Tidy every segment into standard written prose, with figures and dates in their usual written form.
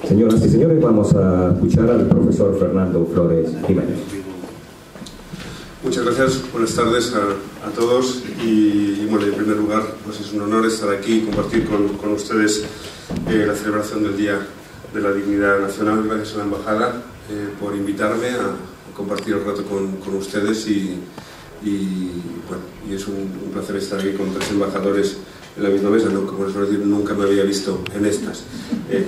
Señoras y señores, vamos a escuchar al profesor Fernando Flores Jiménez. Muchas gracias, buenas tardes a todos y bueno, en primer lugar pues es un honor estar aquí y compartir con ustedes la celebración del Día de la Dignidad Nacional. Gracias a la Embajada por invitarme a compartir el rato con ustedes y es un placer estar aquí con tres embajadores en la misma mesa, ¿no? Como les voy a decir, nunca me había visto en estas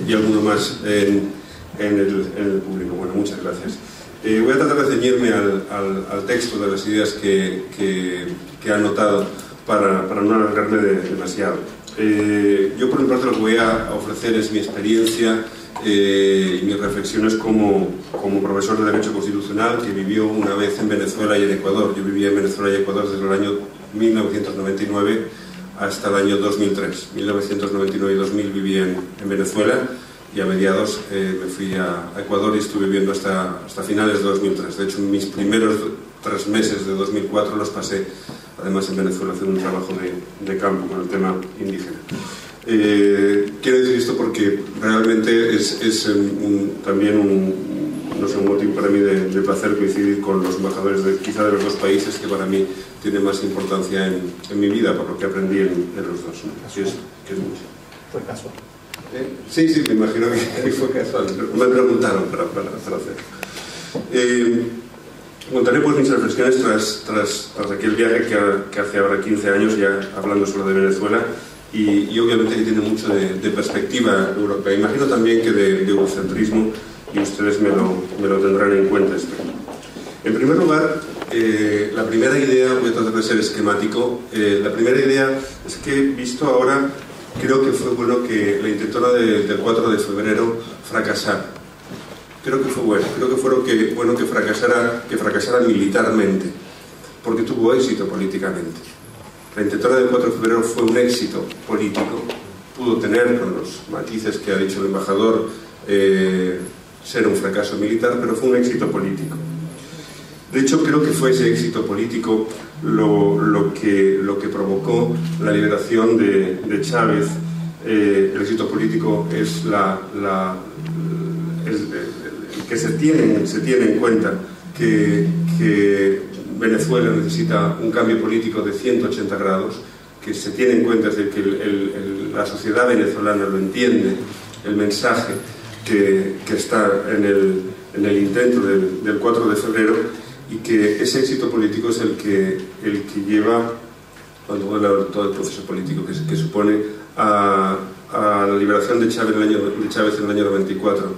y alguno más en el público. Bueno, muchas gracias. Voy a tratar de ceñirme al texto de las ideas que he anotado para no alargarme demasiado. Yo por mi parte lo que voy a ofrecer es mi experiencia y mis reflexiones como profesor de Derecho Constitucional que vivió una vez en Venezuela y en Ecuador. Yo vivía en Venezuela y Ecuador desde el año 1999 hasta el año 2003. 1999 y 2000 viví en Venezuela y a mediados me fui a Ecuador y estuve viviendo hasta finales de 2003. De hecho, mis primeros 3 meses de 2004 los pasé además en Venezuela haciendo un trabajo de campo con el tema indígena. Quiero decir esto porque realmente es también un motivo para mí de placer coincidir con los embajadores quizá de los dos países que para mí tienen más importancia en mi vida, por lo que aprendí en los dos, ¿no? Así es, que es mucho. ¿Fue casual? Sí, me imagino que fue casual. Me preguntaron para hacer. Contaré pues mis reflexiones tras aquel viaje que hace ahora 15 años, ya hablando solo de Venezuela, y obviamente que tiene mucho de perspectiva europea. Imagino también que de eurocentrismo, y ustedes me lo tendrán en cuenta. En primer lugar, la primera idea, voy a tratar de ser esquemático, la primera idea es que, visto ahora, creo que fue bueno que la intentona del 4 de febrero fracasara. Creo que fue bueno que fracasara militarmente, porque tuvo éxito políticamente. La intentona del 4 de febrero fue un éxito político, pudo tener, con los matices que ha dicho el embajador, ser un fracaso militar, pero fue un éxito político. De hecho, creo que fue ese éxito político lo que provocó la liberación de Chávez. El éxito político es que se tiene en cuenta que Venezuela necesita un cambio político de 180 grados, que se tiene en cuenta de que la sociedad venezolana lo entiende, el mensaje que está en el intento del 4 de febrero, y que ese éxito político es el que lleva todo el proceso político que supone a la liberación de Chávez en el año 94.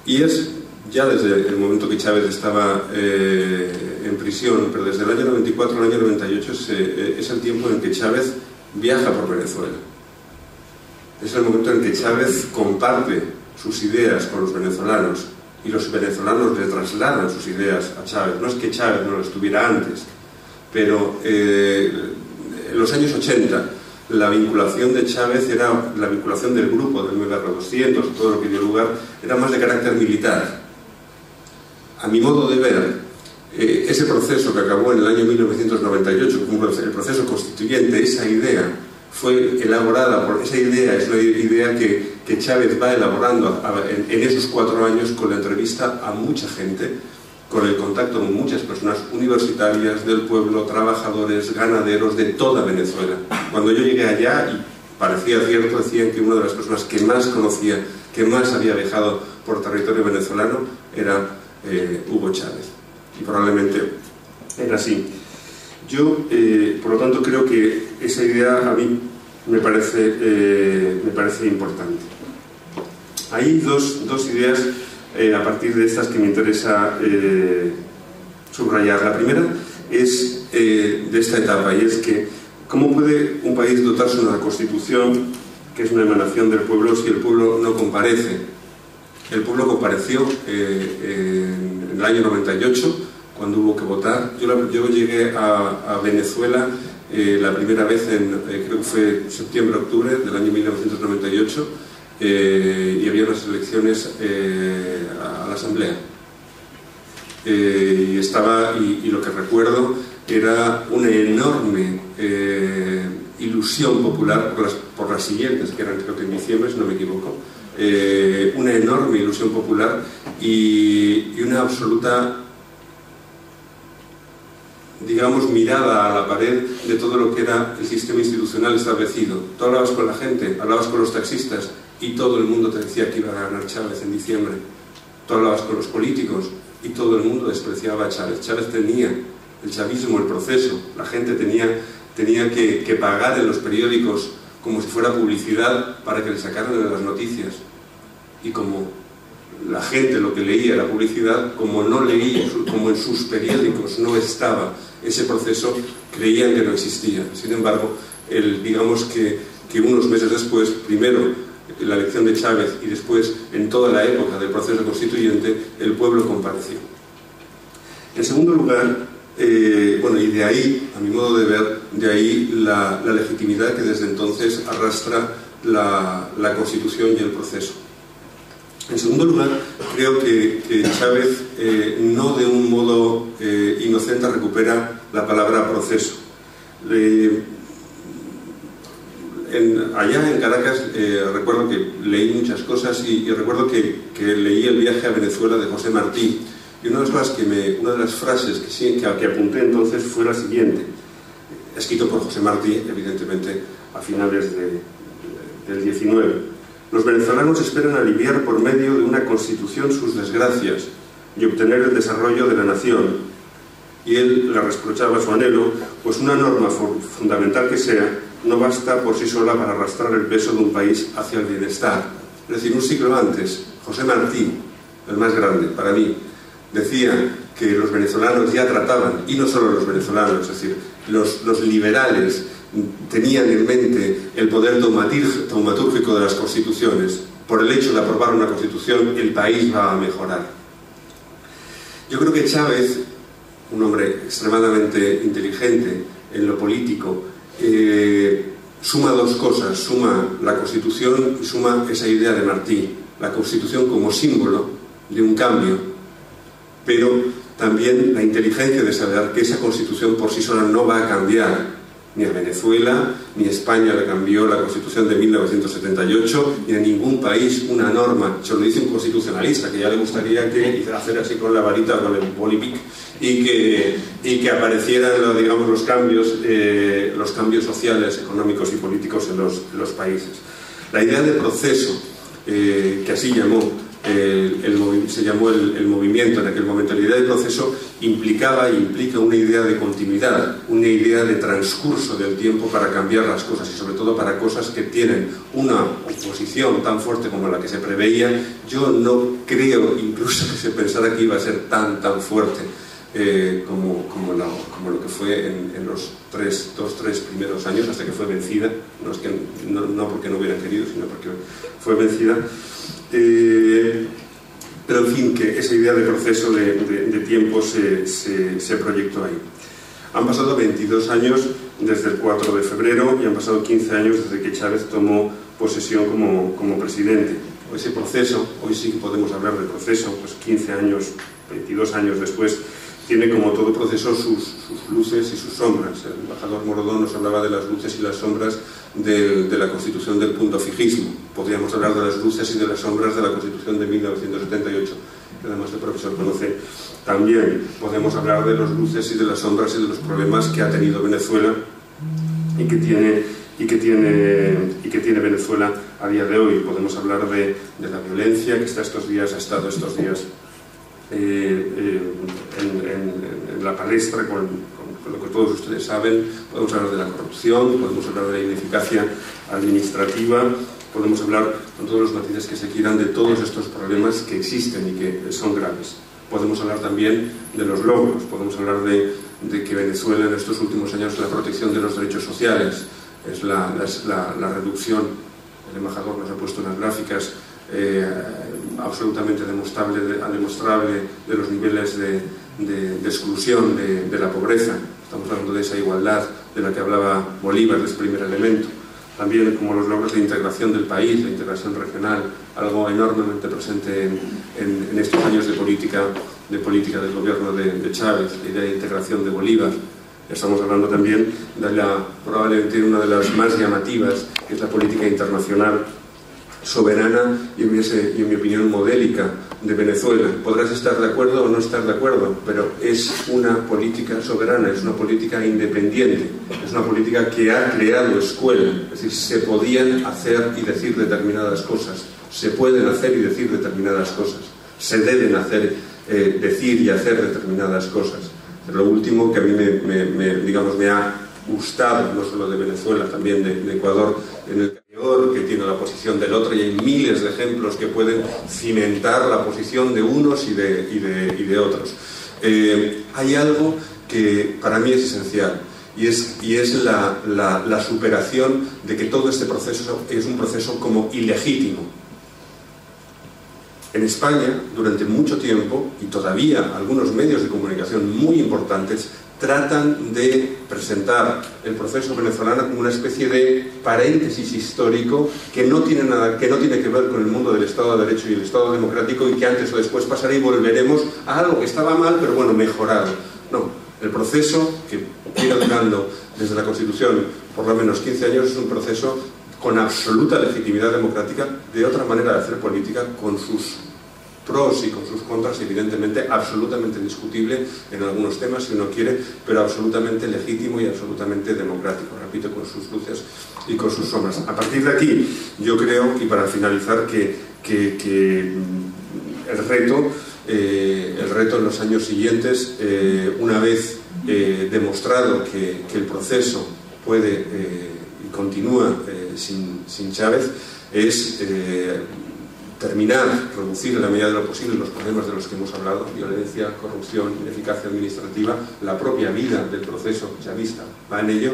Y es ya desde el momento que Chávez estaba en prisión, pero desde el año 94 al año 98 es el tiempo en que Chávez viaja por Venezuela. Es el momento en que Chávez comparte sus ideas con los venezolanos y los venezolanos le trasladan sus ideas a Chávez. No es que Chávez no lo estuviera antes, pero en los años 80 la vinculación de Chávez era la vinculación del grupo del 9-200, todo lo que dio lugar, era más de carácter militar. A mi modo de ver, ese proceso que acabó en el año 1998, el proceso constituyente, esa idea fue elaborada esa idea es una idea que Chávez va elaborando en esos 4 años, con la entrevista a mucha gente, con el contacto con muchas personas universitarias, del pueblo, trabajadores, ganaderos, de toda Venezuela. Cuando yo llegué allá, y parecía cierto, decían que una de las personas que más conocía, que más había viajado por territorio venezolano, era Hugo Chávez. Y probablemente era así. Yo, por lo tanto, creo que esa idea a mí me parece importante. Hay dos ideas a partir de estas que me interesa subrayar. La primera es de esta etapa, y es que ¿cómo puede un país dotarse de una constitución que es una emanación del pueblo si el pueblo no comparece? El pueblo compareció en el año 98, cuando hubo que votar. Yo llegué a Venezuela la primera vez creo que fue septiembre-octubre del año 1998, y había unas elecciones a la asamblea. Y lo que recuerdo era una enorme ilusión popular por las siguientes, que eran creo que en diciembre, si no me equivoco, una enorme ilusión popular y una absoluta, digamos, mirada a la pared de todo lo que era el sistema institucional establecido. Tú hablabas con la gente, hablabas con los taxistas y todo el mundo te decía que iba a ganar Chávez en diciembre. Tú hablabas con los políticos y todo el mundo despreciaba a Chávez. Chávez tenía el chavismo, el proceso. La gente tenía que pagar en los periódicos como si fuera publicidad para que le sacaran de las noticias. Y como la gente lo que leía era publicidad, como no leía, como en sus periódicos no estaba ese proceso, creían que no existía. Sin embargo, digamos que unos meses después, primero la elección de Chávez y después, en toda la época del proceso constituyente, el pueblo compareció. En segundo lugar, bueno, y de ahí, a mi modo de ver, de ahí la legitimidad que desde entonces arrastra la Constitución y el proceso. En segundo lugar, creo que Chávez no de un modo inocente recupera la palabra proceso. Allá en Caracas recuerdo que leí muchas cosas y recuerdo que leí El viaje a Venezuela de José Martí, y una de las frases que apunté entonces fue la siguiente, escrito por José Martí, evidentemente a finales del 19. Los venezolanos esperan aliviar por medio de una constitución sus desgracias y obtener el desarrollo de la nación. Y él le reprochaba su anhelo, pues una norma fundamental que sea, no basta por sí sola para arrastrar el peso de un país hacia el bienestar. Es decir, un siglo antes, José Martí, el más grande para mí, decía que los venezolanos ya trataban, y no solo los venezolanos, es decir, los liberales tenían en mente el poder taumatúrgico de las constituciones. Por el hecho de aprobar una constitución, el país va a mejorar. Yo creo que Chávez, un hombre extremadamente inteligente en lo político, suma dos cosas: suma la Constitución y suma esa idea de Martí, la Constitución como símbolo de un cambio, pero también la inteligencia de saber que esa Constitución por sí sola no va a cambiar ni a Venezuela, ni a España le cambió la Constitución de 1978, ni a ningún país una norma. Se lo dice un constitucionalista que ya le gustaría hacer así con la varita, con el bolivic, y que aparecieran, digamos, los cambios sociales, económicos y políticos en los países. La idea de proceso, que así se llamó el movimiento en aquel momento, la idea de proceso implicaba e implica una idea de continuidad, una idea de transcurso del tiempo para cambiar las cosas, y sobre todo para cosas que tienen una oposición tan fuerte como la que se preveía. Yo no creo incluso que se pensara que iba a ser tan fuerte como lo que fue en los dos, tres primeros años, hasta que fue vencida. No porque no hubieran querido, sino porque fue vencida. Pero en fin, que esa idea de proceso de tiempo se proyectó ahí. Han pasado 22 años desde el 4 de febrero y han pasado 15 años desde que Chávez tomó posesión como presidente. Ese proceso, hoy sí que podemos hablar de proceso, pues 15 años, 22 años después, tiene, como todo proceso, sus luces y sus sombras. El embajador Morodón nos hablaba de las luces y las sombras de la Constitución del punto fijismo. Podríamos hablar de las luces y de las sombras de la Constitución de 1978, que además el profesor conoce también. Podemos hablar de las luces y de las sombras y de los problemas que ha tenido Venezuela y que tiene Venezuela a día de hoy. Podemos hablar de la violencia que ha estado estos días en la palestra con lo que todos ustedes saben. Podemos hablar de la corrupción, podemos hablar de la ineficacia administrativa, podemos hablar con todos los matices que se quieran de todos estos problemas que existen y que son graves. Podemos hablar también de los logros, podemos hablar de que Venezuela en estos últimos años, la protección de los derechos sociales, es la reducción. El embajador nos ha puesto unas gráficas absolutamente demostrable de los niveles de exclusión, de la pobreza. Estamos hablando de esa igualdad de la que hablaba Bolívar, de ese primer elemento. También como los logros de integración del país, la integración regional, algo enormemente presente en estos años de política del gobierno de Chávez, la idea de integración de Bolívar. Estamos hablando también de probablemente una de las más llamativas, que es la política internacional soberana y, en mi opinión, modélica de Venezuela. Podrás estar de acuerdo o no estar de acuerdo, pero es una política soberana, es una política independiente, es una política que ha creado escuela. Es decir, se podían hacer y decir determinadas cosas, se pueden hacer y decir determinadas cosas, se deben hacer, decir y hacer determinadas cosas. Lo último que a mí me ha gustado, no solo de Venezuela, también de Ecuador, en el que tiene la posición del otro, y hay miles de ejemplos que pueden cimentar la posición de unos y de otros. Hay algo que para mí es esencial, y es la superación de que todo este proceso es un proceso como ilegítimo. En España, durante mucho tiempo, y todavía algunos medios de comunicación muy importantes tratan de presentar el proceso venezolano como una especie de paréntesis histórico que no tiene que ver con el mundo del Estado de Derecho y el Estado democrático, y que antes o después pasará y volveremos a algo que estaba mal, pero bueno, mejorado. No, el proceso que viene durando desde la Constitución por lo menos 15 años es un proceso con absoluta legitimidad democrática, de otra manera de hacer política, con sus pros y con sus contras, evidentemente absolutamente discutible en algunos temas si uno quiere, pero absolutamente legítimo y absolutamente democrático, repito, con sus luces y con sus sombras. A partir de aquí, yo creo, y para finalizar, que el reto en los años siguientes, una vez demostrado que el proceso puede y continúa sin Chávez, es terminar, reducir en la medida de lo posible los problemas de los que hemos hablado: violencia, corrupción, ineficacia administrativa. La propia vida del proceso chavista va en ello.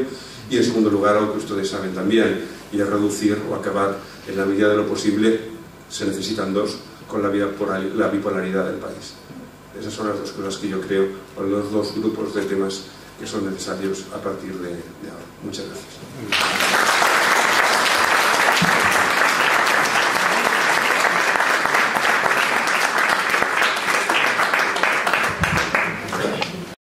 Y en segundo lugar, algo que ustedes saben también, y es reducir o acabar en la medida de lo posible, se necesitan dos, con la bipolaridad del país. Esas son las dos cosas que yo creo, o los dos grupos de temas que son necesarios a partir de ahora. Muchas gracias.